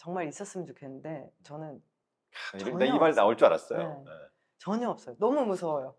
정말 있었으면 좋겠는데 저는 나 이 말 나올 줄 알았어요. 네. 네. 전혀 없어요. 너무 무서워요.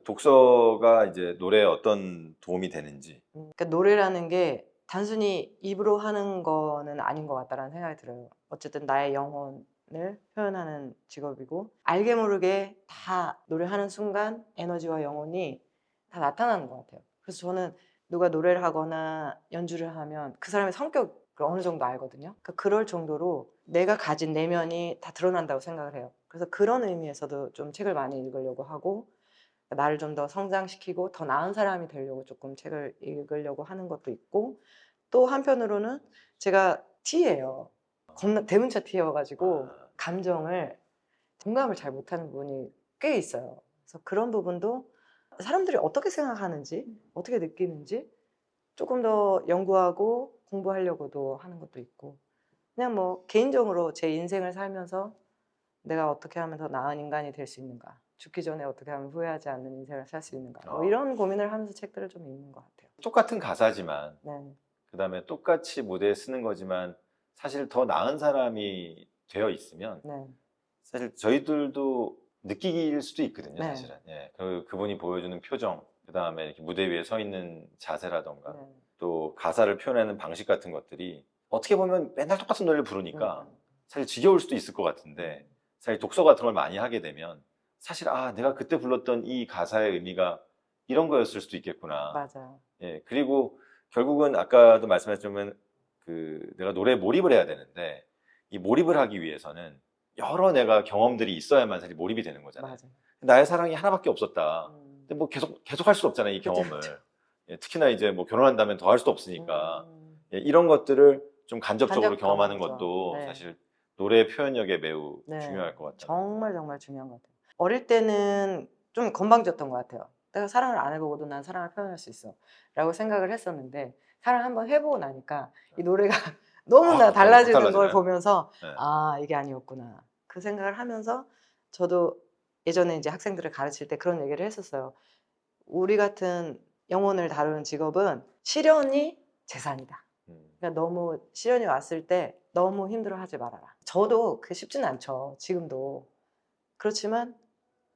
독서가 이제 노래에 어떤 도움이 되는지. 그러니까 노래라는 게 단순히 입으로 하는 거는 아닌 것 같다라는 생각이 들어요. 어쨌든 나의 영혼을 표현하는 직업이고 알게 모르게 다 노래하는 순간 에너지와 영혼이 다 나타나는 것 같아요. 그래서 저는 누가 노래를 하거나 연주를 하면 그 사람의 성격을 어느 정도 알거든요. 그러니까 그럴 정도로 내가 가진 내면이 다 드러난다고 생각을 해요. 그래서 그런 의미에서도 좀 책을 많이 읽으려고 하고 나를 좀 더 성장시키고 더 나은 사람이 되려고 조금 책을 읽으려고 하는 것도 있고 또 한편으로는 제가 T예요. 겁나 대문자 T여가지고 감정을 공감을 잘 못하는 부분이 꽤 있어요. 그래서 그런 부분도 사람들이 어떻게 생각하는지 어떻게 느끼는지 조금 더 연구하고 공부하려고도 하는 것도 있고 그냥 뭐 개인적으로 제 인생을 살면서 내가 어떻게 하면 더 나은 인간이 될 수 있는가 죽기 전에 어떻게 하면 후회하지 않는 인생을 살 수 있는가 뭐 이런 고민을 하면서 책들을 좀 읽는 것 같아요. 똑같은 가사지만 네. 그 다음에 똑같이 무대에 쓰는 거지만 사실 더 나은 사람이 되어 있으면 네. 사실 저희들도 느끼길 수도 있거든요. 네. 사실은. 예. 그분이 보여주는 표정, 그 다음에 이렇게 무대 위에 서 있는 자세라던가 네. 또 가사를 표현하는 방식 같은 것들이 어떻게 보면 맨날 똑같은 노래를 부르니까 사실 지겨울 수도 있을 것 같은데 사실 독서 같은 걸 많이 하게 되면 사실 내가 그때 불렀던 이 가사의 의미가 이런 거였을 수도 있겠구나. 맞아요. 예. 그리고 결국은 아까도 말씀하셨지만 내가 노래에 몰입을 해야 되는데 이 몰입을 하기 위해서는 여러 내가 경험들이 있어야만 사실 몰입이 되는 거잖아요. 맞아요. 나의 사랑이 하나밖에 없었다. 근데 뭐 계속 할 수 없잖아요, 이 그쵸, 경험을. 그쵸. 예, 특히나 이제 뭐 결혼한다면 더 할 수도 없으니까. 예, 이런 것들을 좀 간접적으로 경험하는 것도 네. 사실 노래의 표현력에 매우 네. 중요할 것 같다. 정말 중요한 것 같아요. 어릴 때는 좀 건방졌던 것 같아요. 내가 사랑을 안 해보고도 난 사랑을 표현할 수 있어 라고 생각을 했었는데 사랑을 한번 해보고 나니까 이 노래가 너무나 달라지는 걸 보면서 네. 이게 아니었구나 그 생각을 하면서 저도 예전에 이제 학생들을 가르칠 때 그런 얘기를 했었어요. 우리 같은 영혼을 다루는 직업은 시련이 재산이다. 그러니까 너무 시련이 왔을 때 너무 힘들어하지 말아라. 저도 그게 쉽지는 않죠. 지금도. 그렇지만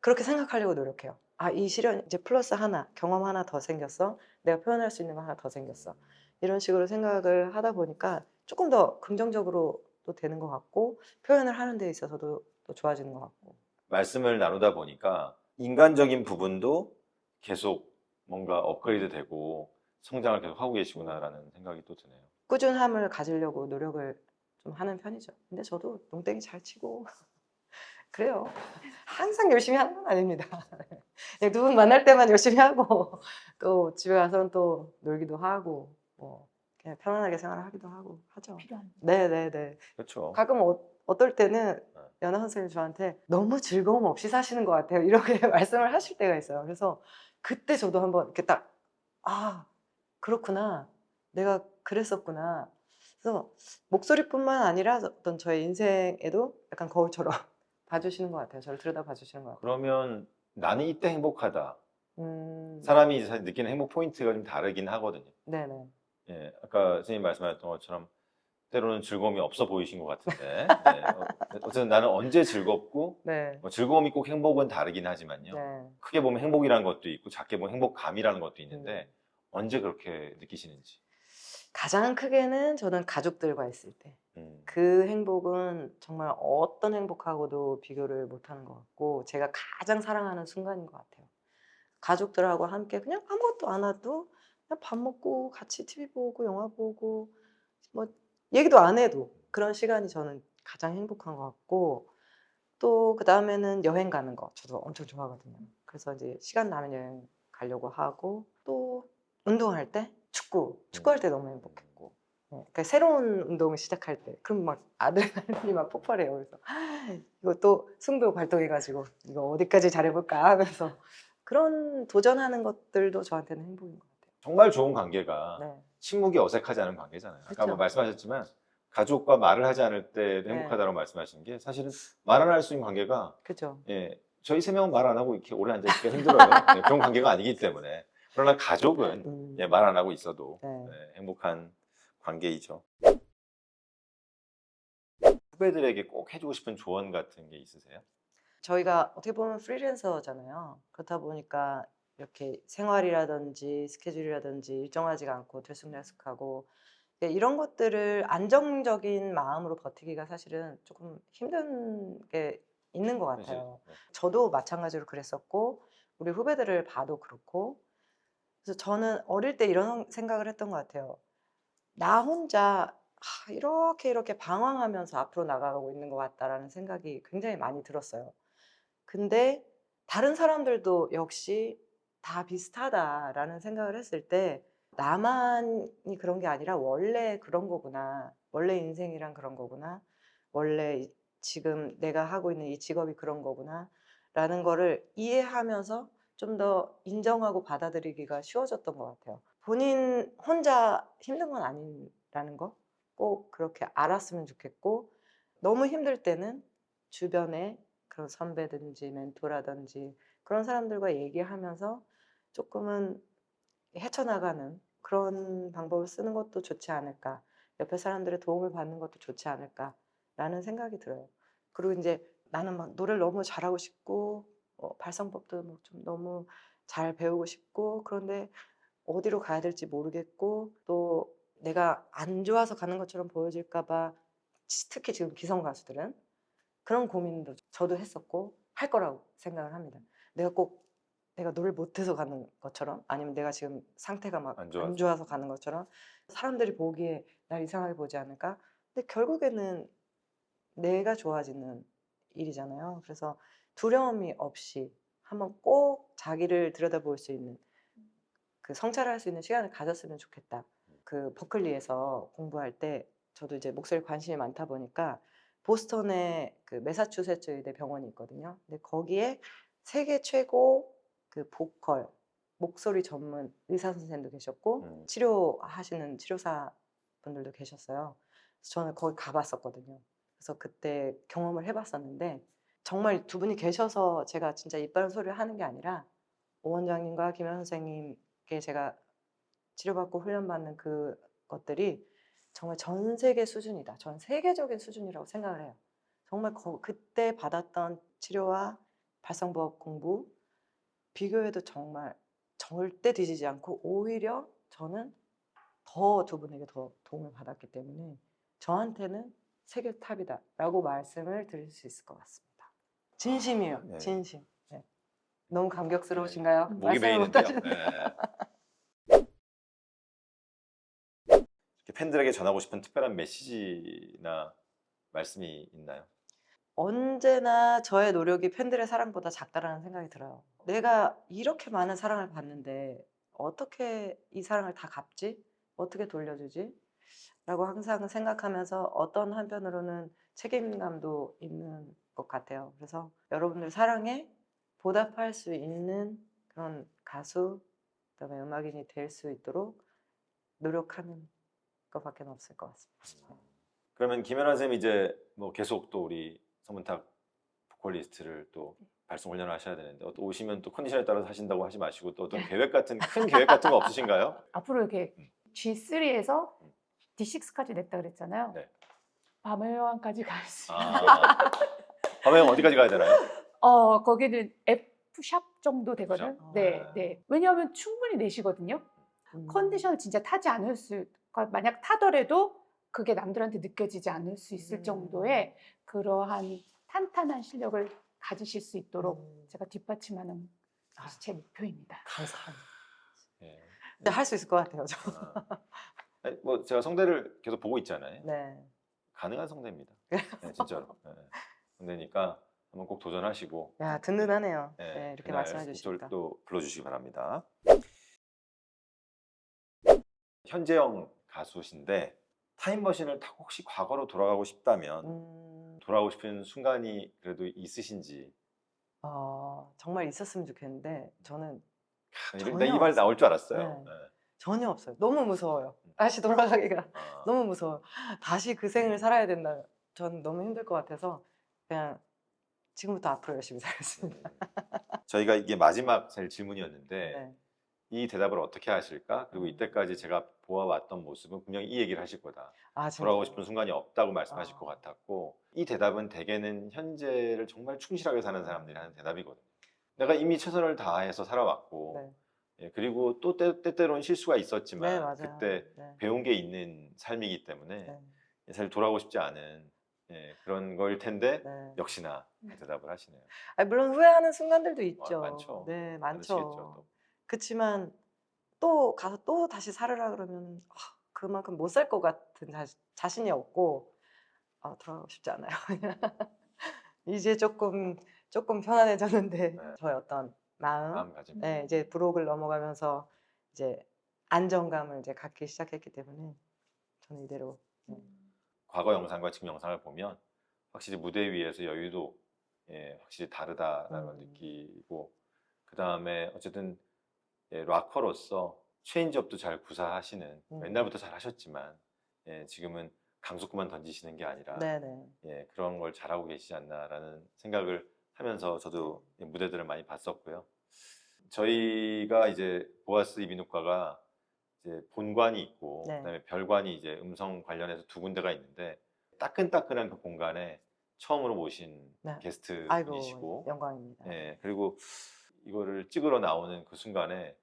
그렇게 생각하려고 노력해요. 이 시련 이제 플러스 하나, 경험 하나 더 생겼어. 내가 표현할 수 있는 거 하나 더 생겼어. 이런 식으로 생각을 하다 보니까 조금 더 긍정적으로 또 되는 것 같고 표현을 하는 데 있어서도 또 좋아지는 것 같고. 말씀을 나누다 보니까 인간적인 부분도 계속 뭔가 업그레이드 되고 성장을 계속 하고 계시구나라는 생각이 또 드네요. 꾸준함을 가지려고 노력을 좀 하는 편이죠. 근데 저도 농땡이 잘 치고 그래요. 항상 열심히 하는 건 아닙니다. 그냥 누군 만날 때만 열심히 하고 또 집에 가서는 또 놀기도 하고 뭐 그냥 편안하게 생활하기도 하고 하죠. 네네네. 그렇죠. 가끔 어떨 때는 연하 선생님 저한테 너무 즐거움 없이 사시는 것 같아요. 이렇게 말씀을 하실 때가 있어요. 그래서 그때 저도 한번 이렇게 딱 그렇구나. 내가 그랬었구나. 그래서 목소리뿐만 아니라 어떤 저의 인생에도 약간 거울처럼 봐주시는 것 같아요. 저를 들여다 봐주시는 것 같아요. 그러면 나는 이때 행복하다. 음, 사람이 사실 느끼는 행복 포인트가 좀 다르긴 하거든요. 네네. 예, 아까 선생님 말씀하셨던 것처럼 때로는 즐거움이 없어 보이신 것 같은데 어쨌든 나는 언제 즐겁고 네. 뭐 즐거움이 꼭 행복은 다르긴 하지만요. 네. 크게 보면 행복이라는 것도 있고 작게 보면 행복감이라는 것도 있는데 언제 그렇게 느끼시는지. 가장 크게는 저는 가족들과 있을 때. 그 행복은 정말 어떤 행복하고도 비교를 못하는 것 같고 제가 가장 사랑하는 순간인 것 같아요. 가족들하고 함께 그냥 아무것도 안 해도 그냥 밥 먹고 같이 TV 보고 영화 보고 뭐 얘기도 안 해도 그런 시간이 저는 가장 행복한 것 같고 또 그 다음에는 여행 가는 거 저도 엄청 좋아하거든요. 그래서 이제 시간 나면 여행 가려고 하고 또 운동할 때 축구할 때 너무 행복했고 그러니까 새로운 운동을 시작할 때 그럼 막 아드레날린이 막 폭발해요. 그래서 이거 또 승부 발동해가지고 이거 어디까지 잘해볼까 하면서 그런 도전하는 것들도 저한테는 행복인 것 같아요. 정말 좋은 관계가 네. 침묵이 어색하지 않은 관계잖아요. 아까 그쵸. 뭐 말씀하셨지만 가족과 말을 하지 않을 때도 행복하다고 말씀하신 게 사실은 말 안 할 수 있는 관계가 그죠. 예, 저희 세 명은 말 안 하고 이렇게 오래 앉아있기가 힘들어요. 예, 그런 관계가 아니기 때문에. 그러나 가족은 말 안 하고 있어도 행복한 관계이죠. 후배들에게 꼭 해주고 싶은 조언 같은 게 있으세요? 저희가 어떻게 보면 프리랜서잖아요. 그렇다 보니까 이렇게 생활이라든지 스케줄이라든지 일정하지가 않고 들쑥날쑥하고 이런 것들을 안정적인 마음으로 버티기가 사실은 조금 힘든 게 있는 것 사실 같아요. 저도 마찬가지로 그랬었고 우리 후배들을 봐도 그렇고 그래서 저는 어릴 때 이런 생각을 했던 것 같아요. 나 혼자 이렇게 방황하면서 앞으로 나가고 있는 것 같다라는 생각이 굉장히 많이 들었어요. 근데 다른 사람들도 역시 다 비슷하다라는 생각을 했을 때 나만이 그런 게 아니라 원래 그런 거구나. 원래 인생이란 그런 거구나. 원래 지금 내가 하고 있는 이 직업이 그런 거구나. 라는 거를 이해하면서 좀 더 인정하고 받아들이기가 쉬워졌던 것 같아요. 본인 혼자 힘든 건 아니라는 거 꼭 그렇게 알았으면 좋겠고 너무 힘들 때는 주변에 그런 선배든지 멘토라든지 그런 사람들과 얘기하면서 조금은 헤쳐나가는 그런 방법을 쓰는 것도 좋지 않을까. 옆에 사람들의 도움을 받는 것도 좋지 않을까라는 생각이 들어요. 그리고 이제 나는 막 노래를 너무 잘하고 싶고 발성법도 뭐 좀 너무 잘 배우고 싶고 그런데 어디로 가야 될지 모르겠고 또 내가 안 좋아서 가는 것처럼 보여질까 봐 특히 지금 기성 가수들은 그런 고민도 저도 했었고 할 거라고 생각을 합니다. 내가 꼭 내가 노래를 못해서 가는 것처럼 아니면 내가 지금 상태가 막 안 안 좋아서. 좋아서 가는 것처럼 사람들이 보기에 날 이상하게 보지 않을까? 근데 결국에는 내가 좋아지는 일이잖아요. 그래서 두려움이 없이 한번 꼭 자기를 들여다볼 수 있는 그 성찰할 수 있는 시간을 가졌으면 좋겠다. 그 버클리에서 공부할 때 저도 이제 목소리 관심이 많다 보니까 보스턴에 그 매사추세츠 의대 병원이 있거든요. 근데 거기에 세계 최고 그 보컬 목소리 전문 의사 선생님도 계셨고 치료하시는 치료사 분들도 계셨어요. 그래서 저는 거기 가봤었거든요. 그래서 그때 경험을 해봤었는데 정말 두 분이 계셔서 제가 진짜 입 바른 소리를 하는 게 아니라 오 원장님과 김현 선생님께 제가 치료받고 훈련받는 그 것들이 정말 전 세계 수준이다. 전 세계적인 수준이라고 생각을 해요. 정말 그때 받았던 치료와 발성법 공부 비교해도 정말 절대 뒤지지 않고 오히려 저는 더 두 분에게 더 도움을 받았기 때문에 저한테는 세계 탑이다라고 말씀을 드릴 수 있을 것 같습니다. 진심이에요. 네. 진심. 네. 너무 감격스러우신가요? 목이 말씀을 못 메이는데요. 하시네요. 이렇게 팬들에게 전하고 싶은 특별한 메시지나 말씀이 있나요? 언제나 저의 노력이 팬들의 사랑보다 작다라는 생각이 들어요. 내가 이렇게 많은 사랑을 받는데 어떻게 이 사랑을 다 갚지? 어떻게 돌려주지? 라고 항상 생각하면서 어떤 한편으로는 책임감도 있는 것 같아요. 그래서 여러분들 사랑에 보답할 수 있는 그런 가수, 그다음에 음악인이 될 수 있도록 노력하는 것밖에 없을 것 같습니다. 그러면 김연아 선생님 이제 뭐 계속 또 우리 서문탁 보컬리스트를 또 발성 훈련을 하셔야 되는데 또 오시면 또 컨디션에 따라서 하신다고 하지 마시고 또 어떤 계획 같은 큰 계획 같은 거 없으신가요? 앞으로 이렇게 G3에서 음. D6까지 냈다 그랬잖아요. 네. 밤의 여왕까지 갈 수. 밤에 어디까지 가야 되나요? 거기는 F샵 정도 되거든. F샵? 네, 아. 네. 왜냐하면 충분히 내시거든요. 컨디션을 진짜 타지 않을 수, 그러니까 만약 타더라도 그게 남들한테 느껴지지 않을 수 있을 정도의 그러한 탄탄한 실력을 가지실 수 있도록 제가 뒷받침하는 것이 제 목표입니다. 감사합니다. 예. 할 수 있을 것 같아요. 저. 아니, 뭐 제가 성대를 계속 보고 있잖아요. 네. 가능한 성대입니다. 네, 진짜로. 네. 성대니까 한번 꼭 도전하시고 야 든든하네요. 네, 네, 이렇게 그날 말씀해 주시니까. 또 불러주시기 바랍니다. 현재형 가수신데 타임머신을 타고 혹시 과거로 돌아가고 싶다면 돌아가고 싶은 순간이 그래도 있으신지. 정말 있었으면 좋겠는데 저는 나 이 말 나올 줄 알았어요. 네. 네. 전혀 없어요. 너무 무서워요. 다시 돌아가기가 너무 무서워요. 다시 그 생을 살아야 된다. 전 너무 힘들 것 같아서 그냥 지금부터 앞으로 열심히 살겠습니다. 저희가 이게 마지막 사실 질문이었는데 네. 이 대답을 어떻게 하실까? 그리고 이때까지 제가 보아왔던 모습은 분명히 이 얘기를 하실 거다. 아, 돌아오고 진짜요? 싶은 순간이 없다고 말씀하실 아. 것 같았고, 이 대답은 대개는 현재를 정말 충실하게 사는 사람들이 하는 대답이거든요. 내가 이미 최선을 다해서 살아왔고, 네. 예, 그리고 또 때때로는 실수가 네, 있었지만 맞아요. 그때 네. 배운 게 있는 삶이기 때문에 네. 사실 돌아오고 싶지 않은, 예, 그런 거일 텐데 네. 역시나 그 대답을 하시네요. 물론 후회하는 순간들도 있죠. 많죠. 네, 많으시겠죠. 많죠. 또. 그치만 또 가서 또 다시 살으라 그러면 그만큼 못 살 것 같은 자신이 없고 돌아가고 싶지 않아요. 이제 조금 편안해졌는데 네. 저의 어떤 마음, 마음가짐. 네, 이제 부록을 넘어가면서 이제 안정감을 이제 갖기 시작했기 때문에 저는 이대로 과거 영상과 지금 영상을 보면 확실히 무대 위에서 여유도, 예, 확실히 다르다라는 걸 느끼고, 그 다음에 어쨌든, 예, 락커로서 체인지업도 잘 구사하시는, 옛날부터 잘 하셨지만, 예, 지금은 강속구만 던지시는 게 아니라, 네네. 예, 그런 걸 잘하고 계시지 않나라는 생각을 하면서 저도 무대들을 많이 봤었고요. 저희가 이제 보아스 이비인후과가 이제 본관이 있고, 네. 그다음에 별관이 이제 음성 관련해서 두 군데가 있는데, 따끈따끈한 그 공간에 처음으로 모신 네. 게스트 아이고, 분이시고, 영광입니다. 예, 그리고 이거를 찍으러 나오는 그 순간에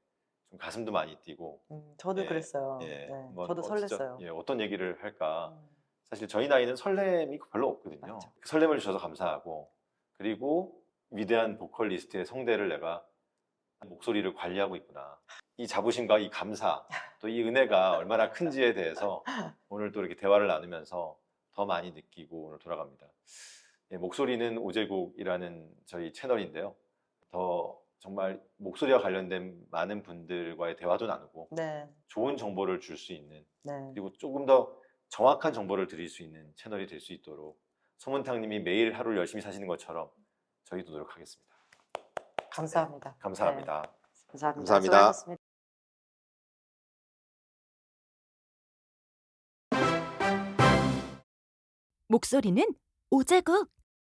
좀 가슴도 많이 뛰고, 저도 예, 그랬어요. 예, 네, 뭐, 저도 진짜, 설렜어요. 예, 어떤 얘기를 할까. 음, 사실 저희 나이는 설렘이 별로 없거든요. 맞죠. 그 설렘을 주셔서 감사하고, 그리고 위대한 보컬리스트의 성대를 내가 목소리를 관리하고 있구나. 이 자부심과 이 감사, 또 이 은혜가 얼마나 큰지에 대해서 오늘 또 이렇게 대화를 나누면서 더 많이 느끼고 오늘 돌아갑니다. 예, 목소리는 오제국이라는 저희 채널인데요. 더 정말 목소리와 관련된 많은 분들과의 대화도 나누고 네, 좋은 정보를 줄 수 있는, 네. 그리고 조금 더 정확한 정보를 드릴 수 있는 채널이 될 수 있도록 소문탕님이 매일 하루를 열심히 사시는 것처럼 저희도 노력하겠습니다. 감사합니다. 네, 감사합니다. 네, 감사합니다. 감사합니다. 수고하셨습니다. 목소리는 오제국